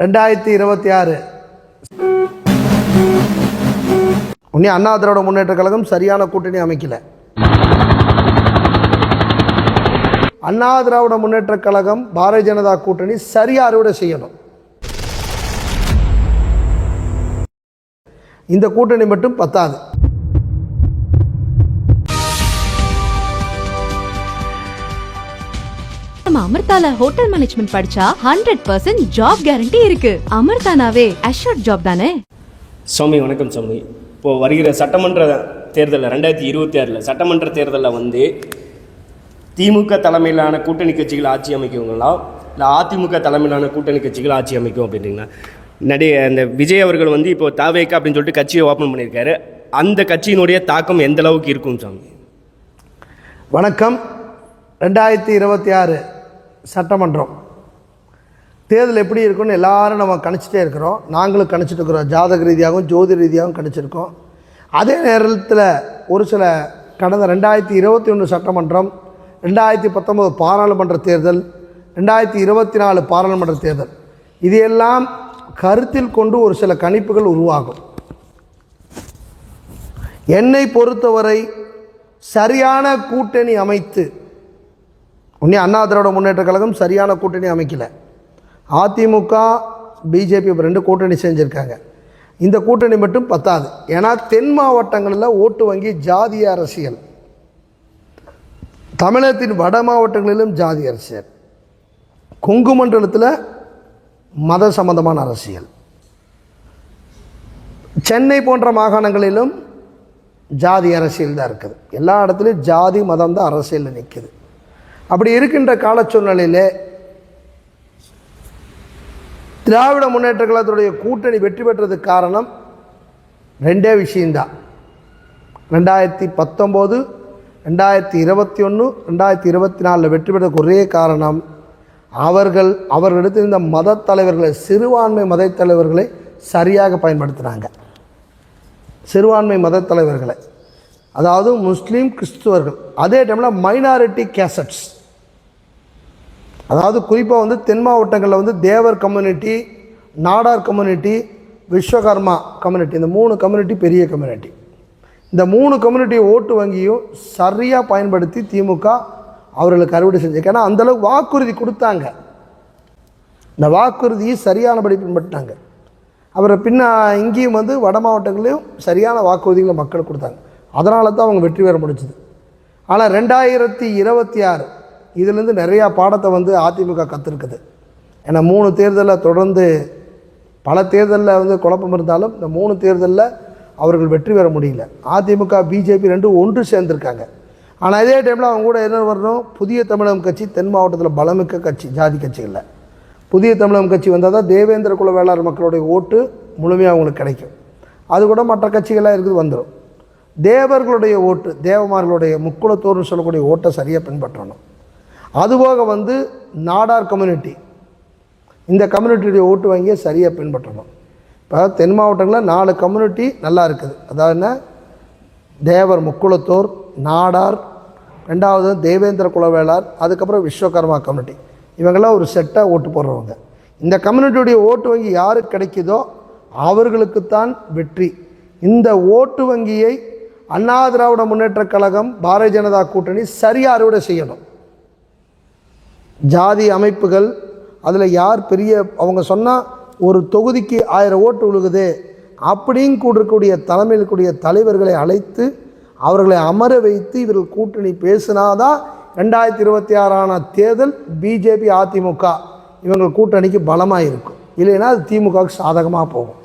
2026 உடனே அண்ணா திராவிட முன்னேற்ற கழகம் சரியான கூட்டணி அமைக்கல. அண்ணா திராவிட முன்னேற்ற கழகம் பாரதிய ஜனதா கூட்டணி சரியா அறுவடை செய்யணும். இந்த கூட்டணி மட்டும் பத்தாது. அமிர்தால ஹோட்டல் மேனேஜ்மெண்ட் படிச்சா 100% ஜாப் கேரண்டி இருக்கு. அமிர்தானாவே அஷ்யூர்ட் ஜாப் தானே. சாமி வணக்கம் சாமி. இப்போது வருகிற சட்டமன்ற தேர்தலில் 2026 சட்டமன்ற தேர்தலில் திமுக தலைமையிலான கூட்டணி கட்சிகள் ஆட்சி அமைக்குங்களா இல்லை அதிமுக தலைமையிலான கூட்டணி கட்சிகள் ஆட்சி அமைக்கும் அப்படின்றீங்களா? அந்த விஜய் அவர்கள் இப்போ தாவேக்கா அப்படின்னு சொல்லிட்டு கட்சியை ஓப்பன் பண்ணியிருக்காரு. அந்த கட்சியினுடைய தாக்கம் எந்த அளவுக்கு இருக்கும் சாமி? வணக்கம். 2026 சட்டமன்றம் தேர்தல் எப்படி இருக்குன்னு எல்லாரும் நம்ம கணிச்சிட்டே இருக்கிறோம். நாங்களும் கணிச்சிட்டு இருக்கிறோம். ஜாதக ரீதியாகவும் ஜோதி ரீதியாகவும் கணிச்சிருக்கோம். அதே நேரத்தில் ஒரு சில கடந்த 2021 சட்டமன்றம், 2019 பாராளுமன்ற தேர்தல், 2024 பாராளுமன்ற தேர்தல், இதையெல்லாம் கருத்தில் கொண்டு ஒரு சில கணிப்புகள் உருவாகும். என்னை பொறுத்தவரை சரியான கூட்டணி அமைத்து, உடனே அண்ணா திராவிட முன்னேற்ற கழகம் சரியான கூட்டணி அமைக்கல. அதிமுக பிஜேபி 2 கூட்டணி செஞ்சுருக்காங்க. இந்த கூட்டணி மட்டும் பத்தாது. ஏன்னா தென் மாவட்டங்களில் ஓட்டு வங்கி ஜாதிய அரசியல், தமிழகத்தின் வட மாவட்டங்களிலும் ஜாதி அரசியல், கொங்கு மண்டலத்தில் மத சம்பந்தமான அரசியல், சென்னை போன்ற மாகாணங்களிலும் ஜாதி அரசியல் தான் இருக்குது. எல்லா இடத்துலையும் ஜாதி மதம் தான் அரசியலில் நிற்குது. அப்படி இருக்கின்ற கால சூழ்நிலையிலே திராவிட முன்னேற்ற கழகத்துடைய கூட்டணி வெற்றி பெற்றதுக்கு காரணம் 2 விஷயம்தான். 2019, 2021, 2024 வெற்றி பெற்றதுக்கு ஒரே காரணம் அவர்களிடத்தில் இருந்த மத தலைவர்களை, சிறுபான்மை மத தலைவர்களை சரியாக பயன்படுத்தினாங்க. சிறுபான்மை மத தலைவர்களை, அதாவது முஸ்லீம், கிறிஸ்துவர்கள், அதே டைமில் மைனாரிட்டி கேசட்ஸ், அதாவது குறிப்பாக தென் மாவட்டங்களில் Thevar community, Nadar community, Vishwakarma community, இந்த 3 கம்யூனிட்டி பெரிய கம்யூனிட்டி. இந்த 3 கம்யூனிட்டி ஓட்டு வங்கியும் சரியாக பயன்படுத்தி திமுக அவர்களுக்கு அறுவடை செஞ்சுருக்காங்க. ஏன்னா அந்தளவுக்கு வாக்குறுதி கொடுத்தாங்க. இந்த வாக்குறுதியை சரியானபடி பின்பற்றினாங்க. அப்புறம் இங்கேயும் வட மாவட்டங்களையும் சரியான வாக்குறுதிகளை மக்கள் கொடுத்தாங்க. அதனால தான் அவங்க வெற்றி பெற முடிஞ்சுது. ஆனால் 2026 இதிலேருந்து நிறையா பாடத்தை அதிமுக கற்றுருக்குது. ஏன்னா 3 தேர்தலில் தொடர்ந்து, பல தேர்தலில் குழப்பம் இருந்தாலும் இந்த 3 தேர்தலில் அவர்கள் வெற்றி பெற முடியல. அதிமுக பிஜேபி 2 ஒன்று சேர்ந்துருக்காங்க. ஆனால் அதே டைமில் அவங்க கூட என்ன வரணும், புதிய தமிழகம் கட்சி தென் மாவட்டத்தில் பலமிக்க கட்சி, ஜாதி கட்சிகளில் புதிய தமிழகம் கட்சி வந்தால் தான் தேவேந்திர குல வேளாளர் மக்களுடைய ஓட்டு முழுமையாக அவங்களுக்கு கிடைக்கும். அது கூட மற்ற கட்சிகளாக இருக்குது வந்துடும். தேவர்களுடைய ஓட்டு, தேவமார்களுடைய முக்குலத்தோர்னு சொல்லக்கூடிய ஓட்டை சரியாக பின்பற்றணும். அதுபோக நாடார் கம்யூனிட்டி, இந்த கம்யூனிட்டியுடைய ஓட்டு வங்கியை சரியாக பின்பற்றணும். இப்போ தென் மாவட்டங்களில் 4 கம்யூனிட்டி நல்லா இருக்குது. அதாவது என்ன, தேவர் முக்குலத்தோர், நாடார், 2வது தேவேந்திர குலவேளார், அதுக்கப்புறம் விஸ்வகர்மா கம்யூனிட்டி, இவங்கெல்லாம் ஒரு செட்டாக ஓட்டு போடுறவங்க. இந்த கம்யூனிட்டியுடைய ஓட்டு வங்கி யாருக்கு கிடைக்குதோ அவர்களுக்குத்தான் வெற்றி. இந்த ஓட்டு வங்கியை அண்ணா திராவிட முன்னேற்ற கழகம் பாரதிய ஜனதா கூட்டணி சரியாக அறுவடை செய்யணும். ஜாதி அமைப்புகள் அதில் யார் பெரிய, அவங்க சொன்னால் ஒரு தொகுதிக்கு 1000 ஓட்டு விழுகுது அப்படின்னு கூடக்கூடிய தலைமையில் கூடிய தலைவர்களை அழைத்து அவர்களை அமர வைத்து இவர்கள் கூட்டணி பேசினாதான் 2026 தேர்தல் பிஜேபி அதிமுக இவங்கள் கூட்டணிக்கு பலமாக இருக்கும். இல்லைன்னா அது திமுகவுக்கு சாதகமாக போகும்.